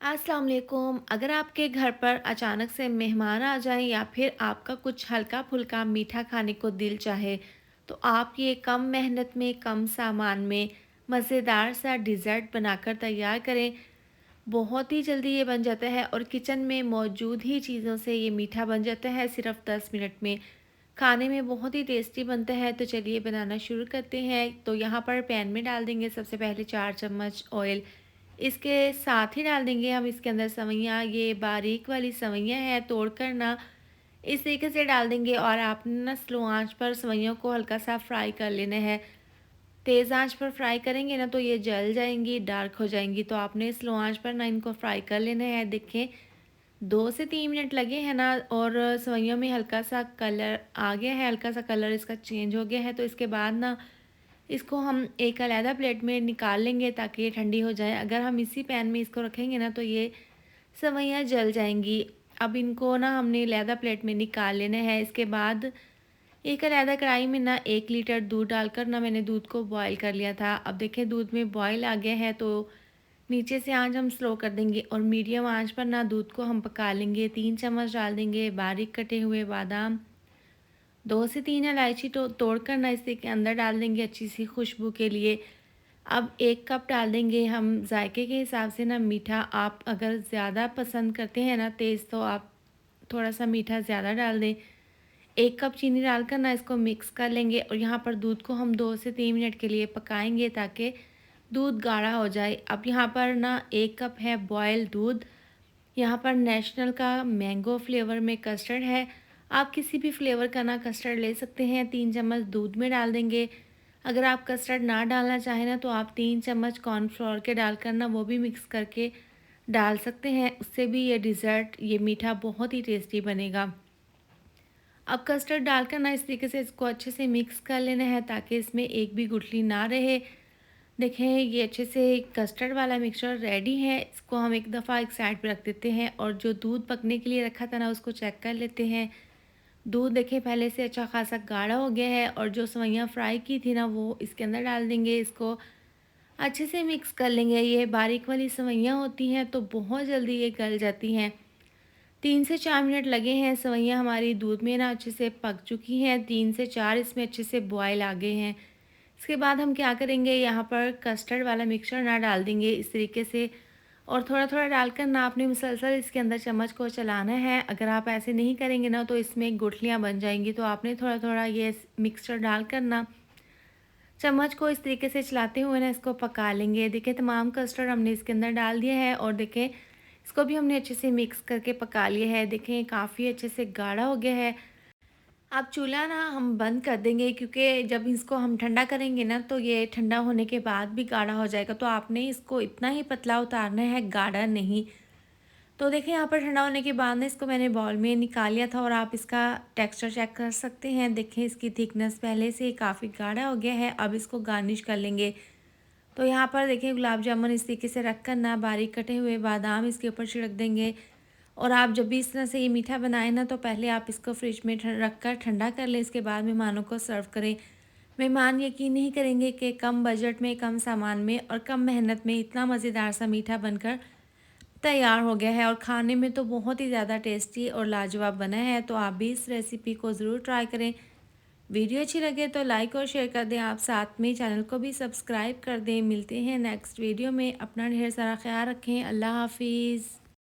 अस्सलाम वालेकुम। अगर आपके घर पर अचानक से मेहमान आ जाएं या फिर आपका कुछ हल्का-फुल्का मीठा खाने को दिल चाहे, तो आप ये कम मेहनत में, कम सामान में मज़ेदार सा डिज़र्ट बनाकर तैयार करें। बहुत ही जल्दी ये बन जाता है और किचन में मौजूद ही चीज़ों से ये मीठा बन जाता है सिर्फ़ 10 मिनट में। खाने में बहुत ही टेस्टी बनता है, तो चलिए बनाना शुरू करते हैं। तो यहाँ पर पैन में डाल देंगे सबसे पहले 4 चम्मच ऑयल। इसके साथ ही डाल देंगे हम इसके अंदर सवैयाँ, ये बारीक वाली सवैयाँ हैं, तोड़ कर ना इस तरीके से डाल देंगे और आपने ना स्लो आँच पर सवैयों को हल्का सा फ्राई कर लेना है। तेज़ आँच पर फ्राई करेंगे ना तो ये जल जाएँगी, डार्क हो जाएँगी, तो आपने स्लो आँच पर ना इनको फ्राई कर लेना है। देखें 2 से 3 मिनट लगे हैं ना और सेवइयों में हल्का सा कलर आ गया है, हल्का सा कलर इसका चेंज हो गया है। तो इसके बाद ना इसको हम एक अलग प्लेट में निकाल लेंगे ताकि ये ठंडी हो जाए। अगर हम इसी पैन में इसको रखेंगे ना तो ये सेवइयाँ जल जाएँगी। अब इनको ना हमने अलग प्लेट में निकाल लेना है। इसके बाद एक अलग कढ़ाई में ना 1 लीटर दूध डालकर ना मैंने दूध को बॉयल कर लिया था। अब देखिए दूध में बॉयल आ गया है, तो नीचे से आँच हम स्लो कर देंगे और मीडियम आँच पर ना दूध को हम पका लेंगे। 3 चम्मच डाल देंगे बारीक कटे हुए बादाम, 2 से 3 इलायची तोड़कर ना इसी के अंदर डाल देंगे अच्छी सी खुशबू के लिए। अब 1 कप डाल देंगे हम जायके के हिसाब से ना मीठा। आप अगर ज़्यादा पसंद करते हैं ना तेज़, तो आप थोड़ा-सा मीठा ज़्यादा डाल दें। 1 कप चीनी डालकर ना इसको मिक्स कर लेंगे और यहाँ पर दूध को हम 2 से 3 मिनट के लिए पकाएँगे ताकि दूध गाढ़ा हो जाए। अब यहाँ पर ना 1 कप है बॉयल दूध। यहाँ पर नेशनल का मैंगो फ्लेवर में कस्टर्ड है। आप किसी भी फ्लेवर का ना कस्टर्ड ले सकते हैं। 3 चम्मच दूध में डाल देंगे। अगर आप कस्टर्ड ना डालना चाहें ना तो आप 3 चम्मच कॉर्नफ्लोर के डालकर ना वो भी मिक्स करके डाल सकते हैं। उससे भी ये डिज़र्ट ये मीठा बहुत ही टेस्टी बनेगा। अब कस्टर्ड डालकर ना इस तरीके से इसको अच्छे से मिक्स कर लेना है ताकि इसमें एक भी गुठली ना रहे। देखें ये अच्छे से कस्टर्ड वाला मिक्सचर रेडी है। इसको हम एक दफ़ा एक साइड पे रख देते हैं और जो दूध पकने के लिए रखा था ना उसको चेक कर लेते हैं। दूध देखें पहले से अच्छा खासा गाढ़ा हो गया है और जो सेवइयाँ फ्राई की थी ना वो इसके अंदर डाल देंगे। इसको अच्छे से मिक्स कर लेंगे। ये बारीक वाली सेवइयाँ होती हैं तो बहुत जल्दी ये गल जाती हैं। 3 से 4 मिनट लगे हैं, सेवइयाँ हमारी दूध में ना अच्छे से पक चुकी हैं। 3 से 4 इसमें अच्छे से बॉयल आ गए हैं। इसके बाद हम क्या करेंगे, यहाँ पर कस्टर्ड वाला मिक्सचर ना डाल देंगे इस तरीके से और थोड़ा-थोड़ा डालकर ना आपने मुसलसल इसके अंदर चम्मच को चलाना है। अगर आप ऐसे नहीं करेंगे ना तो इसमें गुठलियाँ बन जाएँगी, तो आपने थोड़ा-थोड़ा ये मिक्सचर डालकर ना चम्मच को इस तरीके से चलाते हुए ना इसको पका लेंगे। देखिए तमाम कस्टर्ड हमने इसके अंदर डाल दिया है और देखें इसको भी हमने अच्छे से मिक्स करके पका लिया है। देखें काफ़ी अच्छे से गाढ़ा हो गया है। अब चूल्हा ना हम बंद कर देंगे क्योंकि जब इसको हम ठंडा करेंगे ना तो ये ठंडा होने के बाद भी गाढ़ा हो जाएगा। तो आपने इसको इतना ही पतला उतारना है, गाढ़ा नहीं। तो देखिए यहाँ पर ठंडा होने के बाद ना इसको मैंने बाउल में निकाल लिया था और आप इसका टेक्सचर चेक कर सकते हैं। देखें इसकी थिकनेस पहले से काफ़ी गाढ़ा हो गया है। अब इसको गार्निश कर लेंगे। तो यहाँ पर देखिए गुलाब जामुन इस तरीके से रख कर ना बारीक कटे हुए बादाम इसके ऊपर छिड़क देंगे। और आप जब भी इस तरह से ये मीठा बनाएं ना तो पहले आप इसको फ्रिज में रख कर ठंडा कर लें। इसके बाद मेहमानों को सर्व करें। मेहमान यकीन नहीं करेंगे कि कम बजट में, कम सामान में और कम मेहनत में इतना मज़ेदार सा मीठा बनकर तैयार हो गया है और खाने में तो बहुत ही ज़्यादा टेस्टी और लाजवाब बना है। तो आप भी इस रेसिपी को ज़रूर ट्राई करें। वीडियो अच्छी लगे तो लाइक और शेयर कर दें। आप साथ में चैनल को भी सब्सक्राइब कर दें। मिलते हैं नेक्स्ट वीडियो में। अपना ढेर सारा ख्याल रखें। अल्लाह हाफिज़।